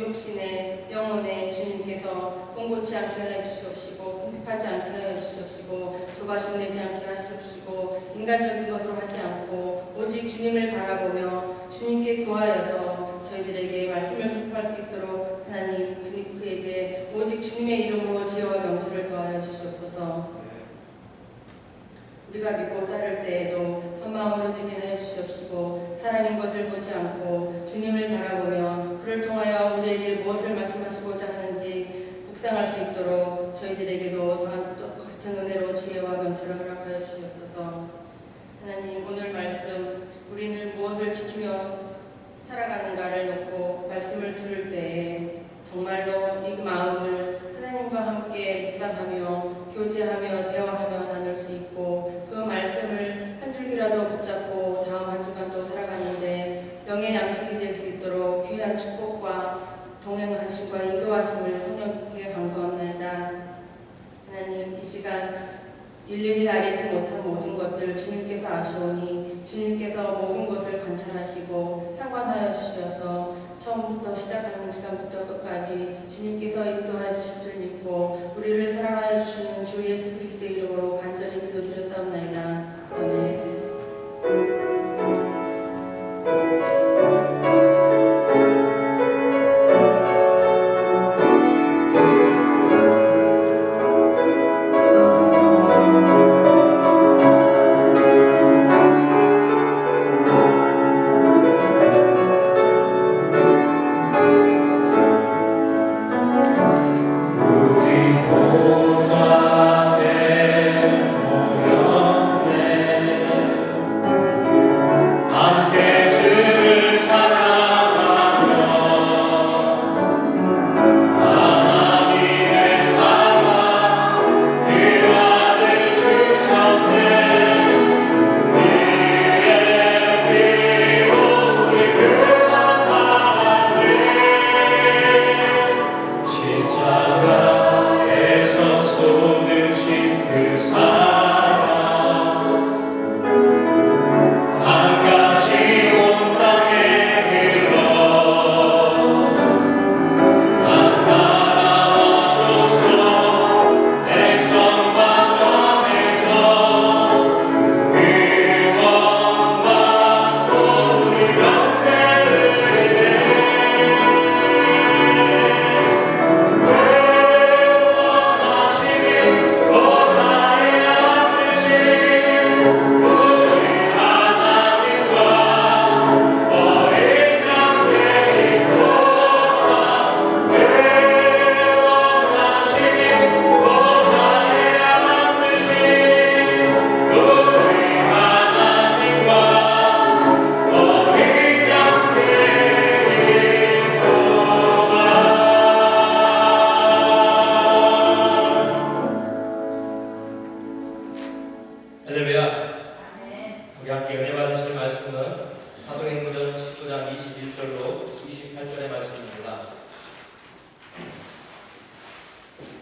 육신의 영혼에 주님께서 뽕고치 않게 하여 주시옵시고 궁핍하지 않게 하여 주시옵시고 조바심 내지 않게 하시옵시고 인간적인 것으로 하지 않고 오직 주님을 바라보며 주님께 구하여서 저희들에게 말씀을 선포할 수 있도록 하나님 그에게 오직 주님의 이름으로 지혜와 명철을 더하여 주시옵소서. 우리가 믿고 따를 때에도 한마음으로 되게 하여 주시옵시고 사람인 것을 보지 않고 주님을 바라보며 그를 통하여 우리에게 무엇을 말씀하시고자 하는지 묵상할 수 있도록 저희들에게도 같은 은혜로 지혜와 명철을 허락하여 주시옵소서. 하나님 오늘 말씀 우리는 무엇을 지키며 살아가는가를 놓고 말씀을 들을 때에 정말로 이 마음을 하나님과 함께 묵상하며 교제하며 대화하며 나눌 수 있고 그 말씀을 한 줄기라도 붙잡고 다음 한 주간도 살아가는데 영의 양식이 될 수 있도록 귀한 축복과 동행하심과 인도하심을 성령께 간구합니다. 하나님 이 시간 일일이 알지 못한 모든 것들 주님께서 아시오니 주님께서 모든 것을 관찰하시고 상관하여 주셔서 처음부터 시작하는 시간부터 끝까지 주님께서 인도하여 주실 줄 믿고 우리를 사랑하여 주시는 주 예수 그리스도의 이름으로 간절히 기도드렸사옵나이다. 아멘.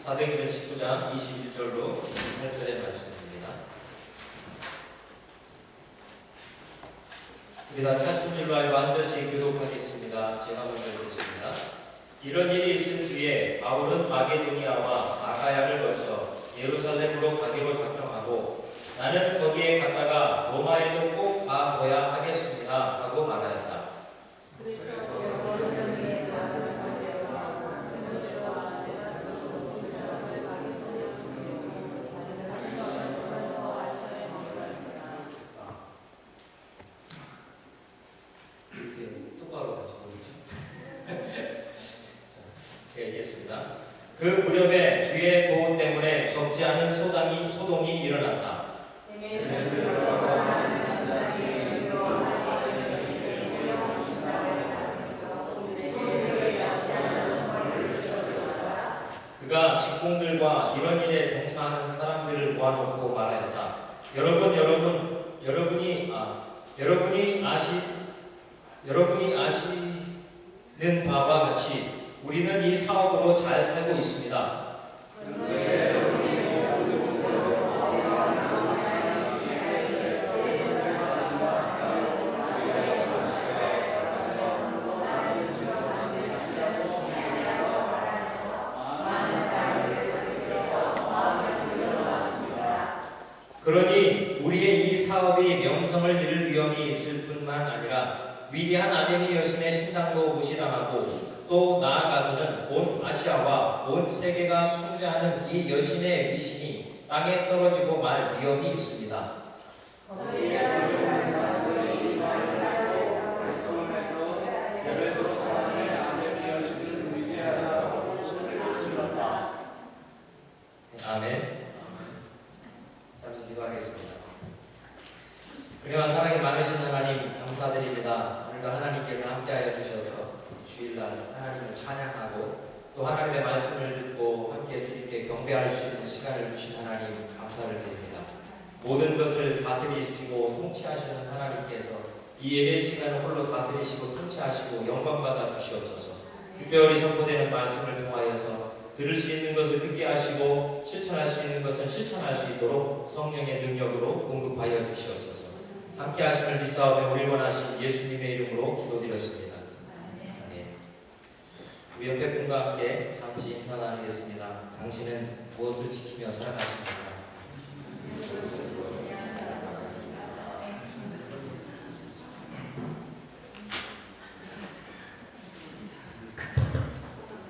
사도행전 19장 21절로 28절의 말씀입니다. 우리 다 찾은 줄로 알고 한 절씩 교독하겠습니다. 제가 먼저 읽겠습니다. 이런 일이 있은 뒤에 바울은 마게도니아와 아가야를 거쳐 예루살렘으로 가기로 작정하고 나는 거기에 갔다가 로마에도 꼭 가봐야 하겠습니다 하고 말하였다. 그 무렵에 주의 도움 때문에 적지 않은 소동이 일어났다. 그가 직공들과 이런 일에 종사하는 사람들을 모아놓고 말하였다. 여러분이 아시는 바와 같이 우리는 이 사업으로 잘 살고 있습니다. 명성을 잃을 위험이 있을 뿐만 아니라 위대한 아데미 여신의 신당도 무시당하고 또 나아가서는 온 아시아와 온 세계가 숭배하는 이 여신의 위신이 땅에 떨어지고 말 위험이 있습니다. 아멘. 잠시 기도하겠습니다. 은혜와 사랑이 많으신 하나님 감사드립니다. 오늘도 하나님께서 함께하여 주셔서 주일날 하나님을 찬양하고 또 하나님의 말씀을 듣고 함께 주님께 경배할 수 있는 시간을 주신 하나님 감사를 드립니다. 모든 것을 다스리시고 통치하시는 하나님께서 이 예배 시간을 홀로 다스리시고 통치하시고 영광받아 주시옵소서. 특별히 선포되는 말씀을 통하여서 들을 수 있는 것을 듣게 하시고 실천할 수 있는 것을 실천할 수 있도록 성령의 능력으로 공급하여 주시옵소서. 함께 하심을 믿사오며 우리 원하신 예수님의 이름으로 기도드렸습니다. 아멘. 우리 옆에 분과 함께 잠시 인사 나누겠습니다. 당신은 무엇을 지키며 살아가십니까?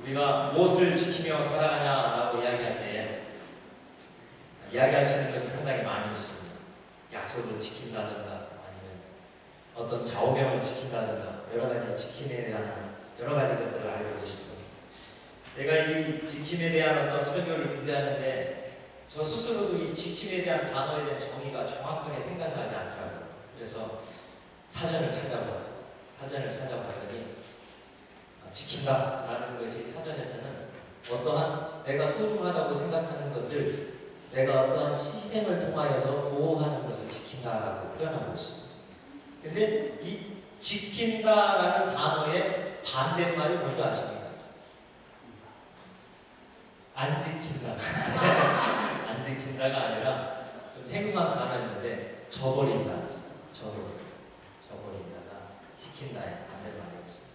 우리가 무엇을 지키며 살아가냐라고 이야기할 때 이야기할 수 있는 것이 상당히 많이 있습니다. 약속을 지킨다든가 아니면 어떤 좌우명을 지킨다든가 여러 가지 지킴에 대한 여러 가지 것들을 알고 계십니다. 제가 이 지킴에 대한 어떤 설교를 준비하는데 저 스스로도 이 지킴에 대한 단어에 대한 정의가 정확하게 생각나지 않더라고요. 그래서 사전을 찾아봤어요. 사전을 찾아봤더니 지킨다라는 것이 사전에서는 어떠한 내가 소중하다고 생각하는 것을 내가 어떠한 희생을 통하여서 보호하는 것을 지킨다라고 표현하고 있습니다. 근데 이 지킨다라는 단어의 반대말이 뭔지 아십니까? 안 지킨다. 안 지킨다가 아니라 좀 생뚱한 단어였는데 저버린다. 저버린다가 지킨다의 반대말이었습니다.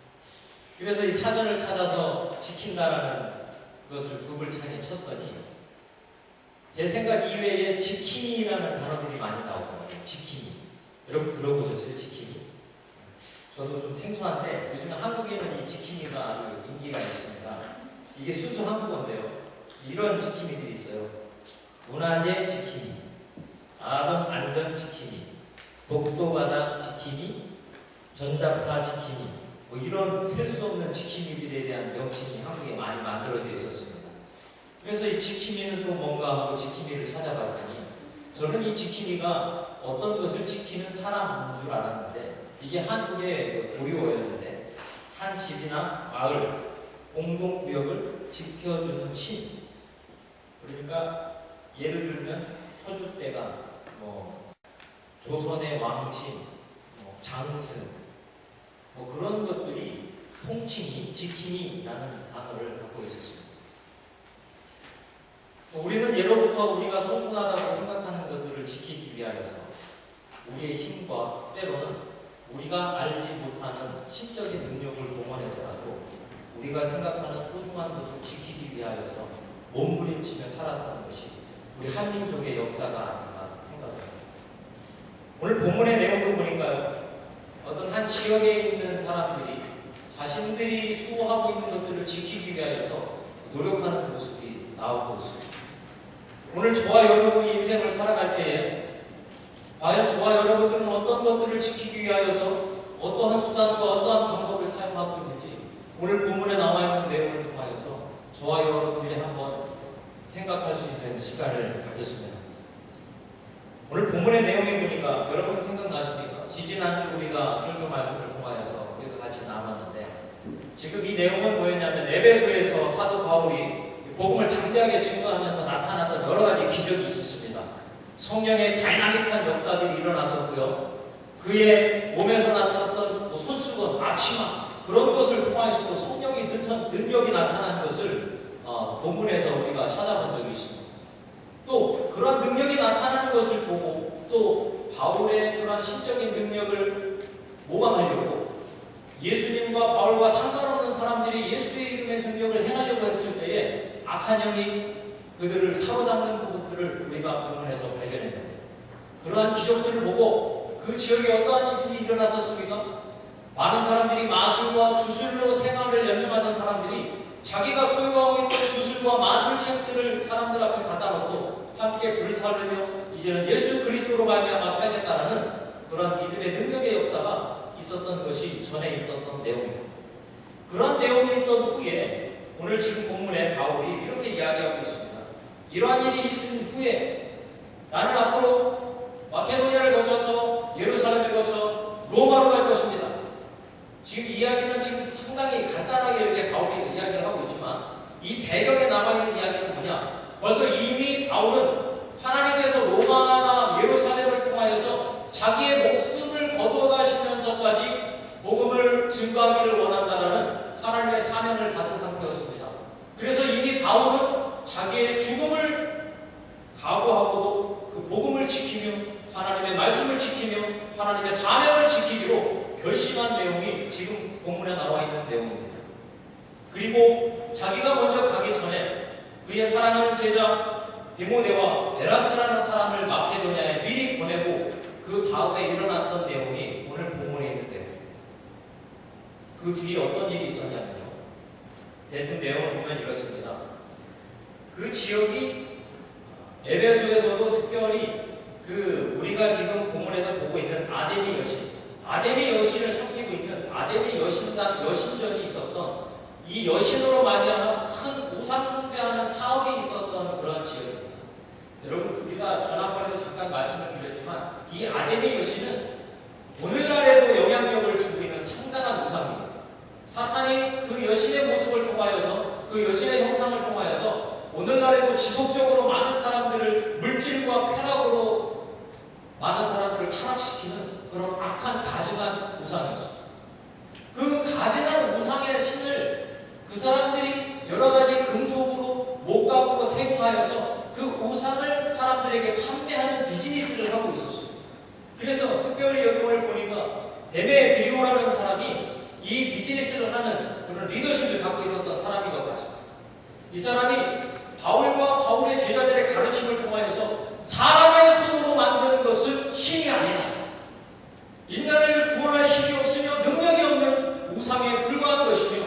그래서 이 사전을 찾아서 지킨다라는 것을 구글 창에 쳤더니 제 생각 이외에 지킴이라는 단어들이 많이 나오거든요. 지킴이. 여러분 들어보셨어요? 지킴이? 저도 좀 생소한데 요즘에 한국에는 이 지킴이가 아주 인기가 있습니다. 이게 순수 한국어인데요. 이런 지킴이들이 있어요. 문화재 지킴이, 아동 안전 지킴이, 독도바다 지킴이, 전자파 지킴이, 뭐 이런 셀 수 없는 지킴이들에 대한 명칭이 한국에 많이 만들어져 있었습니다. 그래서 이 지킴이는 또 뭔가 하고 지킴이를 찾아봤더니 저는 이 지킴이가 어떤 것을 지키는 사람인 줄 알았는데 이게 한국의 고유어였는데 한 집이나 마을, 공동구역을 지켜주는 신. 그러니까 예를 들면 터줏대감, 조선의 왕신, 장승, 그런 것들이 통칭이 지킴이라는 단어를 갖고 있었습니다. 우리는 예로부터 우리가 소중하다고 생각하는 것들을 지키기 위하여서 우리의 힘과 때로는 우리가 알지 못하는 신적인 능력을 동원해서라도 우리가 생각하는 소중한 것을 지키기 위하여서 몸부림치며 살았다는 것이 우리 한민족의 역사가 아닌가 생각합니다. 오늘 본문의 내용을 보니까요, 어떤 한 지역에 있는 사람들이 자신들이 수호하고 있는 것들을 지키기 위하여서 노력하는 모습이 나오고 있습니다. 오늘 저와 여러분이 인생을 살아갈 때에 과연 저와 여러분들은 어떤 것들을 지키기 위하여서 어떠한 수단과 어떠한 방법을 사용하고 있는지 오늘 본문에 나와 있는 내용을 통하여서 저와 여러분들이 한번 생각할 수 있는 시간을 가졌습니다. 오늘 본문의 내용에 보니까 여러분 생각나십니까? 지지난주 우리가 설교 말씀을 통하여서 우리가 같이 나눴는데 지금 이 내용은 뭐였냐면 에베소에서 사도 바울이 복음을 담대하게 증거하면서 나타났던 여러 가지 기적이 있었습니다. 성령의 다이나믹한 역사들이 일어났었고요. 그의 몸에서 나타났던 손수건, 앞치마 그런 것을 통해서도 성령이 능력이 나타난 것을 본문에서 우리가 찾아본 적이 있습니다. 또 그러한 능력이 나타나는 것을 보고 또 바울의 그러한 신적인 능력을 모방하려고 예수님과 바울과 상관없는 사람들이 예수의 이름의 능력을 행하려고 했을 때에 악한 영이 그들을 사로잡는 부분들을 우리가 본문에서 발견했는데 그러한 기적들을 보고 그 지역에 어떠한 일이 일어났었습니까? 많은 사람들이 마술과 주술로 생활을 연명하는 사람들이 자기가 소유하고 있는 주술과 마술책들을 사람들 앞에 갖다 놓고 함께 불살르며 이제는 예수 그리스도로 말미암아 살겠다라는 그런 믿음의 능력의 역사가 있었던 것이 전에 있었던 내용입니다. 그런 내용이 있던 후에 오늘 지금 본문에 바울이 이렇게 이야기하고 있습니다. 이러한 일이 있은 후에 나는 앞으로 마케도니아를 거쳐서 예루살렘을 거쳐 로마로 갈 것입니다. 지금 이야기는 지금 상당히 간단하게 이렇게 바울이 이야기를 하고 있지만 이 배경에 남아있는 이야기는 뭐냐? 벌써 이미 바울은 하나님께서 로마나 예루살렘을 통하여서 자기의 목숨을 거둬가시면서까지 복음을 증거하기를 원한다는 하나님의 사명을 받은 상태였습니다. 그래서 이미 바울은 자기의 죽음을 각오하고도 그 복음을 지키며 하나님의 말씀을 지키며 하나님의 사명을 지키기로 결심한 내용이 지금 본문에 나와 있는 내용입니다. 그리고 자기가 먼저 가기 전에 그의 사랑하는 제자 디모데와 에라스라는 사람을 마케도니아에 미리 보내고 그 다음에 일어났던 내용이 오늘 본문에 있는데요. 그 뒤에 어떤 일이 있었냐면요. 대충 내용을 보면 이렇습니다. 그 지역이 에베소에서도 특별히 우리가 지금 본문에서 보고 있는 아데미 여신을 섬기고 있는 아데미 여신전이 있었던 이 여신으로 말미암아 큰 우상 숭배하는 사업이 있었던 그런 지역입니다. 여러분 우리가 지난번에도 잠깐 말씀을 드렸지만 이 아데미 여신은 오늘날에도 영향력을 주고 있는 상당한 우상입니다. 사탄이 그 여신의 모습을 통하여서 그 여신의 형상을 통하여서 오늘날에도 지속적으로 많은 사람들을 물질과 쾌락으로 많은 사람들을 타락시키는 그런 악한 가증한 우상이었습니다. 그 가증한 우상의 신을 그 사람들이 여러 가지 금속으로 목각으로 세팅하여서 그 우상을 사람들에게 판매하는 비즈니스를 하고 있었습니다. 그래서 특별히 여기 오늘 보니까 데메드리오라는 사람이 이 비즈니스를 하는 그런 리더십을 갖고 있었던 사람인 것 같습니다. 이 사람이 바울과 바울의 제자들의 가르침을 통하여서 사람의 손으로 만든 것은 신이 아니다. 인간을 구원할 힘이 없으며 능력이 없는 우상에 불과한 것이며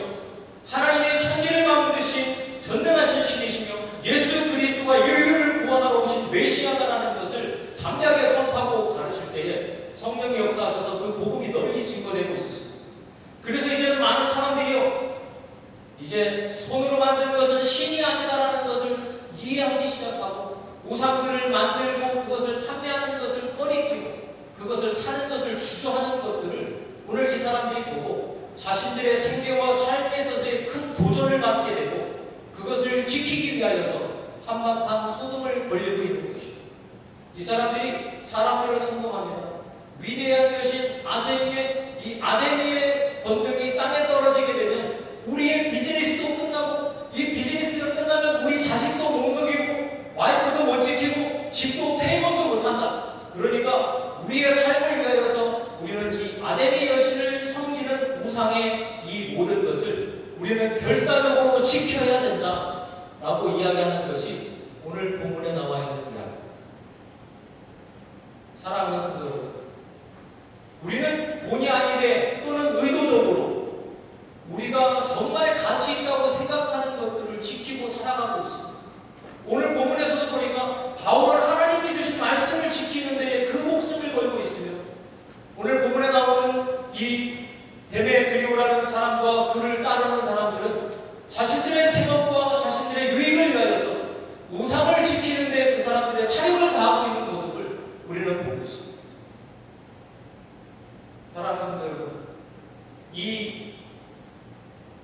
하나님의 천지를 만드신 전능하신 신이시며 예수 그리스도가 인류를 구원하러 오신 메시아다라는 것을 담대하게 선포하고 가르칠 때에 성령이 역사하셔서 그 복음이 널리 증거되고 있었습니다. 그래서 이제는 많은 사람들이요 이제 손으로 만든 것은 신이 아니다라는 것을 이해하기 시작하고 우상들을 만들고 그것을 판매하는 것을 꺼리끼고 그것을 사는 것을 주저하는 것들을 오늘 이 사람들이 보고 자신들의 생계와 삶에 있어서의 큰 도전을 받게 되고 그것을 지키기 위하여서 한바탕 소동을 벌이고 있는 것입니다. 이 사람들이 사람들을 선동합니다. 위대한 여신 아세미의 이 아데미의 권능이 땅에 떨어지게 되면 우리의 비즈니스도 끝나고 이 비즈니스가 끝나면 우리 자식도 못 먹이고 와이프도 못 지키고 집도 페이먼도 못한다. 그러니까 우리의 삶을 위하여서 우리는 이 아데미 여신을 섬기는 우상의 이 모든 것을 우리는 결사적으로 지켜야 된다 라고 이야기하는 것이 오늘 본문에 나와 있는 이야기입니다. 사랑하는 성도 여러분, 우리는 본의 아니게 또는 의도적으로 우리가 정말 가치 있다고 생각하는 것들을 지키고 살아가고 있습니다. 오늘 본문에서도 보니까 바울은 하나님께 주신 말씀을 지키는 데에 그 목숨을 걸고 있으며 오늘 본문에 나오는 이 데메드리오라는 사람과 그를 따르는 사람들은 자신들의 생업과 자신들의 유익을 위하여서 우상을 지키는 데 그 사람들의 사역을 다하고 있는 모습을 우리는 보고 있습니다. 사랑하는 성도 여러분, 이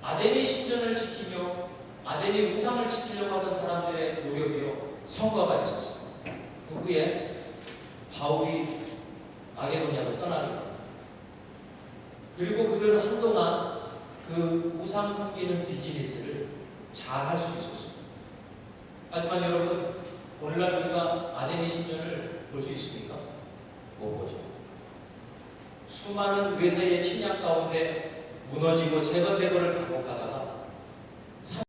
아데미 신전을 지키며 아데미 우상을 지키려고 하던 사람들의 노력이요 성과가 있었습니다. 그 후에 바울이 마게도니아로 떠나죠. 그리고 그들은 한동안 그 우상 섬기는 비즈니스를 잘 할 수 있었습니다. 하지만 여러분, 오늘날 우리가 아데미 신전을 볼 수 있습니까? 못 보죠. 수많은 외세의 침략 가운데 무너지고 재건되고를 반복하다가